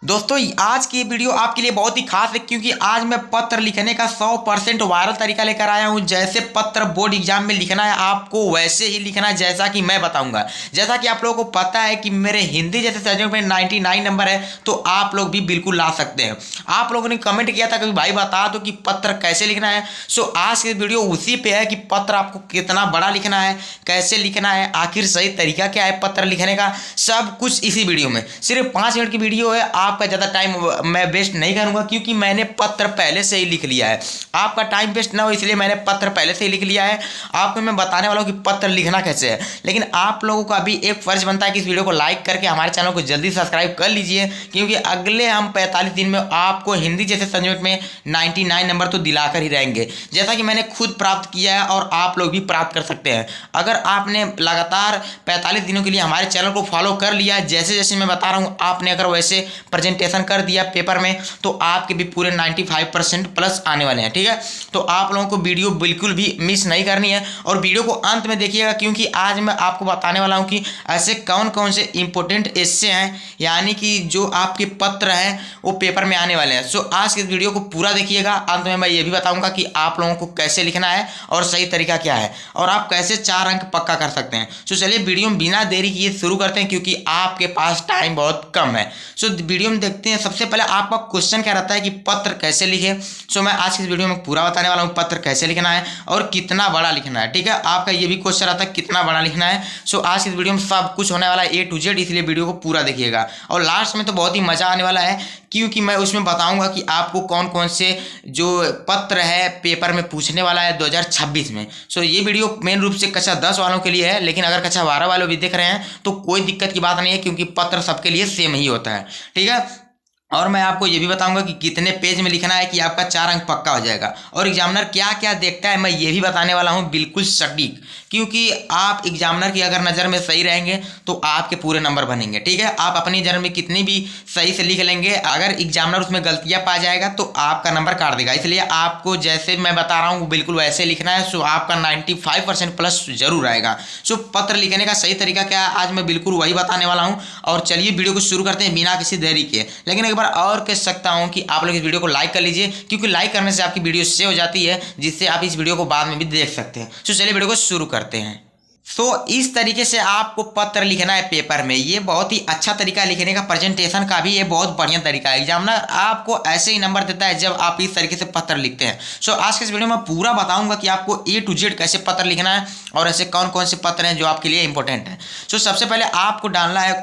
दोस्तों आज की ये वीडियो आपके लिए बहुत ही खास है क्योंकि आज मैं पत्र लिखने का 100% वायरल तरीका लेकर आया हूं। जैसे पत्र बोर्ड एग्जाम में लिखना है आपको वैसे ही लिखना है जैसा कि मैं बताऊंगा। जैसा कि आप लोगों को पता है कि मेरे हिंदी जैसे सब्जेक्ट में 99 नंबर है, तो आप लोग भी बिल्कुल ला सकते हैं। आप लोगों ने कमेंट किया था कि भाई बता दो कि पत्र कैसे लिखना है। सो आज की वीडियो उसी पे है कि पत्र आपको कितना बड़ा लिखना है, कैसे लिखना है, आखिर सही तरीका क्या है पत्र लिखने का, सब कुछ इसी वीडियो में। सिर्फ 5 मिनट की वीडियो है, आपका ज़्यादा टाइम मैं वेस्ट नहीं करूंगा क्योंकि मैंने पत्र पहले से ही लिख लिया है। आपका टाइम वेस्ट ना हो इसलिए मैंने पत्र पहले से ही लिख लिया है। आपको मैं बताने वाला हूं कि पत्र लिखना कैसे है, लेकिन आप लोगों का अभी एक फर्ज बनता है कि इस वीडियो को लाइक करके हमारे चैनल को जल्दी सब्सक्राइब कर लीजिए क्योंकि अगले हम 45 दिन में आपको हिंदी जैसे सब्जेक्ट में 99 नंबर तो दिलाकर ही रहेंगे, जैसा कि मैंने खुद प्राप्त किया है और आप लोग भी प्राप्त कर सकते हैं। अगर आपने लगातार 45 दिनों के लिए हमारे चैनल को फॉलो कर लिया जैसे जैसे मैं बता रहा हूँ, आपने अगर वैसे प्रेजेंटेशन कर दिया पेपर में तो आपके भी पूरे 95% प्लस आने वाले हैं। ठीक है, तो आप लोगों को वीडियो बिल्कुल भी मिस नहीं करनी है और वीडियो को अंत में देखिएगा क्योंकि आज मैं आपको बताने वाला हूं कि ऐसे कौन कौन से इंपॉर्टेंट एस्से हैं, यानी कि जो आपके पत्र हैं वो पेपर में आने वाले हैं। सो आज के वीडियो को पूरा देखिएगा। अंत में मैं ये भी बताऊंगा कि आप लोगों को कैसे लिखना है और सही तरीका क्या है और आप कैसे 4 अंक पक्का कर सकते हैं। सो चलिए वीडियो में बिना देरी किए शुरू करते हैं क्योंकि आपके पास टाइम बहुत कम है। सो वीडियो में देखते हैं। सबसे पहले आपका क्वेश्चन क्या रहता है कि पत्र कैसे लिखे। सो मैं आज की वीडियो में पूरा बताने वाला हूँ पत्र कैसे लिखना है और कितना बड़ा लिखना है। ठीक है, आपका ये भी क्वेश्चन रहता है कितना बड़ा लिखना है। सो आज की वीडियो में सब कुछ होने वाला है A to Z, इसलिए वीडियो को पूरा देखिएगा और लास्ट में तो बहुत ही मजा आने वाला है क्योंकि मैं उसमें बताऊंगा कि आपको कौन कौन से जो पत्र है पेपर में पूछने वाला है 2026 में। सो ये वीडियो मेन रूप से कक्षा 10 वालों के लिए है, लेकिन अगर कक्षा 12 वालों भी देख रहे हैं तो कोई दिक्कत की बात नहीं है क्योंकि पत्र सबके लिए सेम ही होता है। ठीक है, और मैं आपको ये भी बताऊंगा कि कितने पेज में लिखना है कि आपका 4 अंक पक्का हो जाएगा और एग्जामिनर क्या क्या देखता है मैं ये भी बताने वाला हूँ बिल्कुल सटीक, क्योंकि आप एग्जामिनर की अगर नज़र में सही रहेंगे तो आपके पूरे नंबर बनेंगे। ठीक है, आप अपनी नज़र में कितनी भी सही से लिख लेंगे, अगर एग्जामिनर उसमें गलतियाँ पा जाएगा तो आपका नंबर काट देगा। इसलिए आपको जैसे मैं बता रहा हूँ बिल्कुल वैसे लिखना है। सो आपका 95% प्लस जरूर आएगा। सो पत्र लिखने का सही तरीका क्या है आज मैं बिल्कुल वही बताने वाला हूँ और चलिए वीडियो को शुरू करते हैं बिना किसी देरी के। लेकिन एक बार और कह सकता हूं कि आप लोग इस वीडियो को लाइक कर लीजिए क्योंकि लाइक करने से आपकी वीडियो सेव हो जाती है जिससे आप इस वीडियो को बाद में भी देख सकते हैं। तो चलिए वीडियो को शुरू करते हैं। इस तरीके से आपको पत्र लिखना है पेपर में। ये बहुत ही अच्छा तरीका लिखने का, प्रेजेंटेशन का भी ये बहुत बढ़िया तरीका है। एग्जामिनर आपको ऐसे ही नंबर देता है जब आप इस तरीके से पत्र लिखते हैं। आज के इस वीडियो में पूरा बताऊंगा कि आपको A to Z कैसे पत्र लिखना है और ऐसे कौन कौन से पत्र हैं जो आपके लिए इंपॉर्टेंट है। सबसे पहले आपको डालना है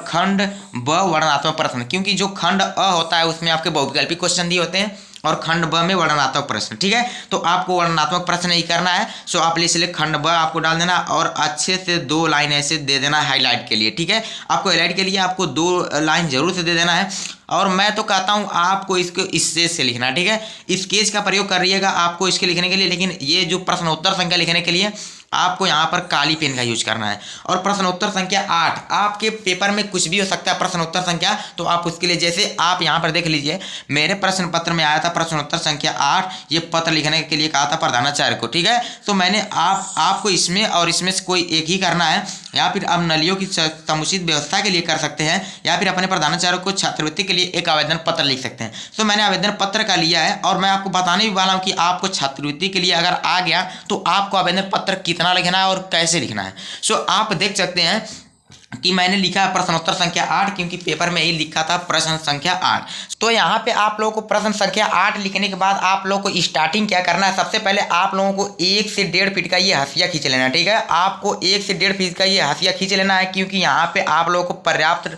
खंड ब वर्णनात्मक प्रश्न, क्योंकि जो खंड अ होता है उसमें आपके बहुविकल्पी क्वेश्चन दिए होते हैं और खंड ब में वर्णनात्मक प्रश्न। ठीक है, तो आपको वर्णनात्मक प्रश्न नहीं करना है। आप इसलिए खंड ब आपको डाल देना और अच्छे से 2 लाइन ऐसे दे देना हाईलाइट के लिए। ठीक है, आपको हाईलाइट के लिए आपको 2 लाइन जरूर से दे देना है और मैं तो कहता हूं आपको इसको स्केच से लिखना है। ठीक है, स्केच का प्रयोग कर रहिएगा आपको इसके लिखने के लिए, लेकिन ये जो प्रश्नोत्तर संख्या लिखने के लिए आपको यहाँ पर काली पेन का यूज करना है। और प्रश्नोत्तर संख्या 8 आपके पेपर में कुछ भी हो सकता है प्रश्नोत्तर संख्या, तो आप उसके लिए जैसे आप यहाँ पर देख लीजिए मेरे प्रश्न पत्र में आया था प्रश्नोत्तर संख्या 8, ये पत्र लिखने के लिए कहा था प्रधानाचार्य को। ठीक है, तो मैंने आपको इसमें और इसमें से कोई एक ही करना है, या फिर आप नलियों की समुचित व्यवस्था के लिए कर सकते हैं या फिर अपने प्रधानाचार्य को छात्रवृत्ति के लिए एक आवेदन पत्र लिख सकते हैं। मैंने आवेदन पत्र का लिया है और मैं आपको बताने भी वाला हूँ कि आपको छात्रवृत्ति के लिए अगर आ गया तो आपको आवेदन पत्र कितना लिखना है और कैसे लिखना है। आप देख सकते हैं कि मैंने लिखा है प्रश्नोत्तर संख्या 8 क्योंकि पेपर में ही लिखा था प्रश्न संख्या 8। तो यहाँ पे आप लोगों को प्रश्न संख्या 8 लिखने के बाद आप लोगों को स्टार्टिंग क्या करना है, सबसे पहले आप लोगों को 1 से 1.5 फीट का ये हाशिया खींच लेना है। ठीक है, आपको 1 से 1.5 फीट का ये हाशिया खींच लेना है क्योंकि यहाँ पे आप लोगों को पर्याप्त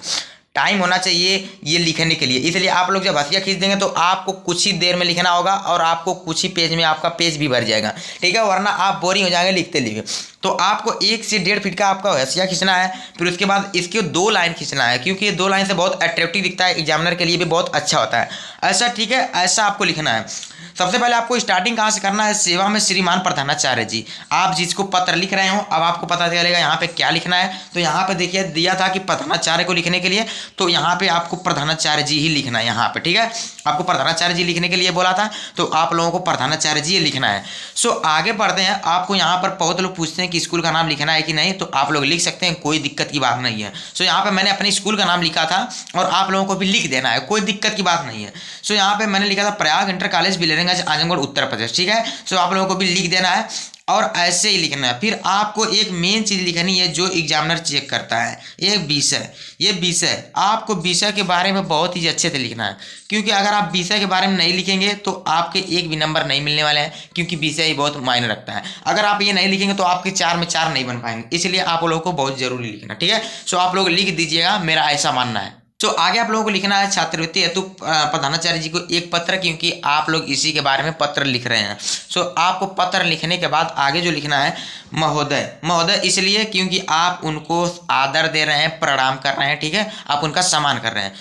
टाइम होना चाहिए ये लिखने के लिए। इसलिए आप लोग जब हाशिया खींच देंगे तो आपको कुछ ही देर में लिखना होगा और आपको कुछ ही पेज में आपका पेज भी भर जाएगा। ठीक है, वरना आप बोरिंग हो जाएंगे लिखते लिखे। तो आपको 1 से 1.5 फीट का आपका हाशिया खींचना है, फिर उसके बाद इसके 2 लाइन खींचना है क्योंकि ये 2 लाइन से बहुत अट्रैक्टिव दिखता है, एग्जामिनर के लिए भी बहुत अच्छा होता है ऐसा। ठीक है, ऐसा आपको लिखना है। सबसे पहले आपको स्टार्टिंग कहाँ से करना है, सेवा में श्रीमान प्रधानाचार्य जी। आप जिसको पत्र लिख रहे हो अब आपको पता चलेगा यहाँ पे क्या लिखना है। तो यहाँ पे देखिए दिया था कि प्रधानाचार्य को लिखने के लिए, तो यहाँ पे आपको प्रधानाचार्य जी ही लिखना है यहाँ पे। ठीक है, आपको प्रधानाचार्य जी लिखने के लिए बोला था तो आप लोगों को प्रधानाचार्य जी लिखना है। आगे बढ़ते हैं। आपको यहाँ पर बहुत लोग पूछते हैं हैं कि स्कूल का नाम लिखना है कि नहीं, तो आप लोग लिख सकते हैं, कोई दिक्कत की बात नहीं है। सो यहाँ पे मैंने अपने स्कूल का नाम लिखा था और आप लोगों को भी लिख देना है, कोई दिक्कत की बात नहीं है। सो यहाँ पे मैंने लिखा था प्रयाग इंटर कॉलेज बिलेरगंज आजमगढ़ उत्तर प्रदेश, ठीक है। सो आप लोगों को भी लिख देना है और ऐसे ही लिखना है। फिर आपको एक मेन चीज़ लिखनी है जो एग्जामिनर चेक करता है, एक विषय। ये विषय आपको विषय के बारे में बहुत ही अच्छे से लिखना है, क्योंकि अगर आप विषय के बारे में नहीं लिखेंगे तो आपके एक भी नंबर नहीं मिलने वाले हैं, क्योंकि विषय ही बहुत मायने रखता है। अगर आप ये नहीं लिखेंगे तो आपके 4 में 4 नहीं बन पाएंगे, इसलिए आप लोगों को बहुत जरूरी लिखना, ठीक है। सो आप लोग लिख दीजिएगा, मेरा ऐसा मानना है। तो आगे आप लोगों को लिखना है छात्रवृत्ति हेतु प्रधानाचार्य जी को एक पत्र, क्योंकि आप लोग इसी के बारे में पत्र लिख रहे हैं। सो आपको पत्र लिखने के बाद आगे जो लिखना है महोदय। महोदय इसलिए क्योंकि आप उनको आदर दे रहे हैं, प्रणाम कर रहे हैं, ठीक है, आप उनका सम्मान कर रहे हैं।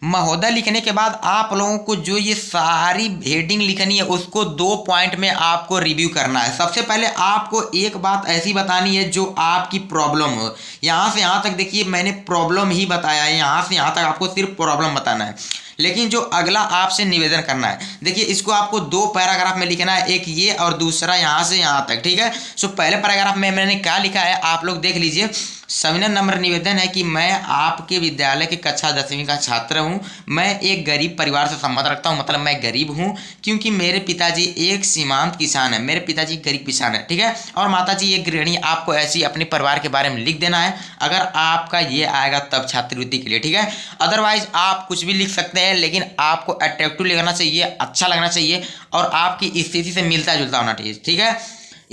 महोदय लिखने के बाद आप लोगों को जो ये सारी हेडिंग लिखनी है उसको 2 पॉइंट में आपको रिव्यू करना है। सबसे पहले आपको एक बात ऐसी बतानी है जो आपकी प्रॉब्लम हो। यहाँ से यहाँ तक देखिए मैंने प्रॉब्लम ही बताया है, यहाँ से यहाँ तक आपको सिर्फ प्रॉब्लम बताना है। लेकिन जो अगला आपसे निवेदन करना है, देखिए इसको आपको 2 पैराग्राफ में लिखना है, एक ये और दूसरा यहाँ से यहाँ तक, ठीक है। सो पहले पैराग्राफ में मैंने क्या लिखा है आप लोग देख लीजिए। सविनय नम्र निवेदन है कि मैं आपके विद्यालय की कक्षा 10वीं का छात्र हूं। मैं एक गरीब परिवार से संबंध रखता हूं, मतलब मैं गरीब हूं, क्योंकि मेरे पिताजी एक सीमांत किसान है। मेरे पिताजी गरीब किसान है, ठीक है, और माताजी एक गृहिणी। आपको ऐसी अपने परिवार के बारे में लिख देना है, अगर आपका ये आएगा तब छात्रवृत्ति के लिए, ठीक है। अदरवाइज आप कुछ भी लिख सकते हैं, लेकिन आपको अट्रैक्टिव लिखना चाहिए, अच्छा लगना चाहिए और आपकी स्थिति से मिलता जुलता होना चाहिए, ठीक है।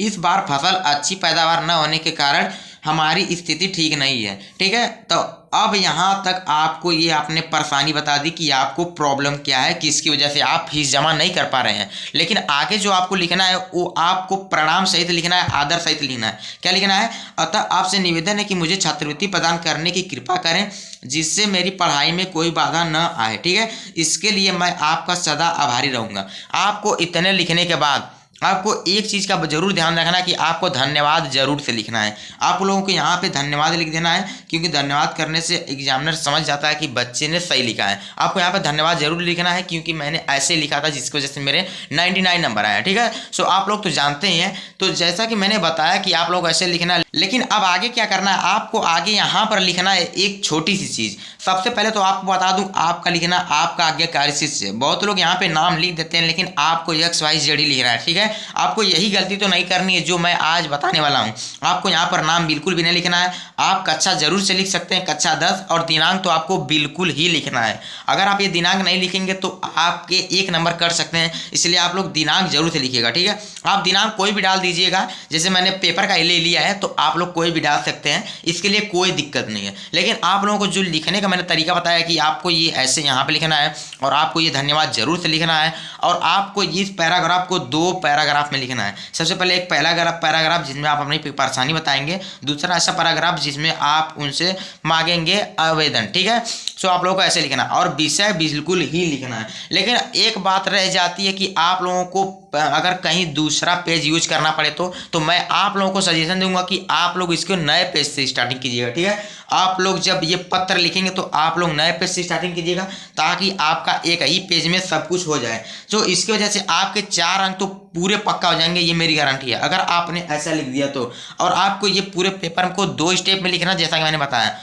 इस बार फसल अच्छी पैदावार न होने के कारण हमारी स्थिति ठीक नहीं है, ठीक है। तो अब यहाँ तक आपको ये आपने परेशानी बता दी कि आपको प्रॉब्लम क्या है, किसकी वजह से आप फीस जमा नहीं कर पा रहे हैं। लेकिन आगे जो आपको लिखना है वो आपको प्रणाम सहित लिखना है, आदर सहित लिखना है। क्या लिखना है? अतः आपसे निवेदन है कि मुझे छात्रवृत्ति प्रदान करने की कृपा करें, जिससे मेरी पढ़ाई में कोई बाधा न आए, ठीक है। इसके लिए मैं आपका सदा आभारी रहूँगा। आपको इतने लिखने के बाद आपको एक चीज़ का जरूर ध्यान रखना कि आपको धन्यवाद जरूर से लिखना है। आप लोगों को यहाँ पे धन्यवाद लिख देना है, क्योंकि धन्यवाद करने से एग्जामिनर समझ जाता है कि बच्चे ने सही लिखा है। आपको यहाँ पे धन्यवाद जरूर लिखना है, क्योंकि मैंने ऐसे लिखा था जिसकी वजह से मेरे 99 नंबर आए, ठीक है। सो आप लोग तो जानते ही हैं। तो जैसा कि मैंने बताया कि आप लोग ऐसे लिखना है, लेकिन अब आगे क्या करना है, आपको आगे यहाँ पर लिखना है एक छोटी सी चीज़। सबसे पहले तो आपको बता दूं, आपका लिखना आपका आज्ञाकारी शिष्य। बहुत लोग यहाँ पे नाम लिख देते हैं, लेकिन आपको XYZ लिखना है, ठीक है। आपको यही गलती तो नहीं करनी है जो मैं आज बताने वाला हूँ। आपको यहाँ पर नाम बिल्कुल भी नहीं लिखना है। आप कक्षा जरूर से लिख सकते हैं, कक्षा 10, और दिनांक तो आपको बिल्कुल ही लिखना है। अगर आप ये दिनांक नहीं लिखेंगे तो आपके 1 नंबर कर सकते हैं, इसलिए आप लोग दिनांक जरूर से लिखिएगा, ठीक है। आप दिनांक कोई भी डाल दीजिएगा, जैसे मैंने पेपर का ले लिया है तो आप लोग कोई भी डाल सकते हैं, इसके लिए कोई दिक्कत नहीं है। लेकिन आप लोगों को जो लिखने का मैंने तरीका बताया कि आपको ये ऐसे यहाँ पे लिखना है, और आपको ये धन्यवाद जरूर से लिखना है, और आपको इस पैराग्राफ को 2 पैराग्राफ में लिखना है। सबसे पहले एक पहला पैराग्राफ जिसमें आप अपनी परेशानी बताएंगे, दूसरा ऐसा पैराग्राफ जिसमें आप उनसे मांगेंगे आवेदन, ठीक है। सो आप लोगों को ऐसे लिखना है, और विषय बिल्कुल ही लिखना है। लेकिन एक बात रह जाती है कि आप लोगों को अगर कहीं दूसरा पेज यूज करना पड़े तो मैं आप लोगों को सजेशन दूंगा कि आप लोग इसको नए पेज से स्टार्टिंग कीजिएगा, ठीक है। आप लोग जब ये पत्र लिखेंगे तो आप लोग नए पेज से स्टार्टिंग कीजिएगा, ताकि आपका एक ही पेज में सब कुछ हो जाए। तो इसकी वजह से आपके 4 अंक तो पूरे पक्का हो जाएंगे, ये मेरी गारंटी है, अगर आपने ऐसा लिख दिया तो। और आपको ये पूरे पेपर को 2 स्टेप में लिखना, जैसा कि मैंने बताया।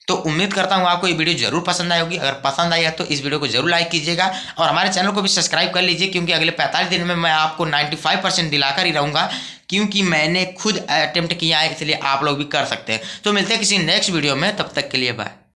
तो उम्मीद करता हूँ आपको ये वीडियो जरूर पसंद आई होगी। अगर पसंद आई है तो इस वीडियो को जरूर लाइक कीजिएगा, और हमारे चैनल को भी सब्सक्राइब कर लीजिए, क्योंकि अगले 45 दिन में मैं आपको 95% दिलाकर ही रहूँगा, क्योंकि मैंने खुद अटेम्प्ट किया है, इसलिए आप लोग भी कर सकते हैं। तो मिलते हैं किसी नेक्स्ट वीडियो में, तब तक के लिए बाय।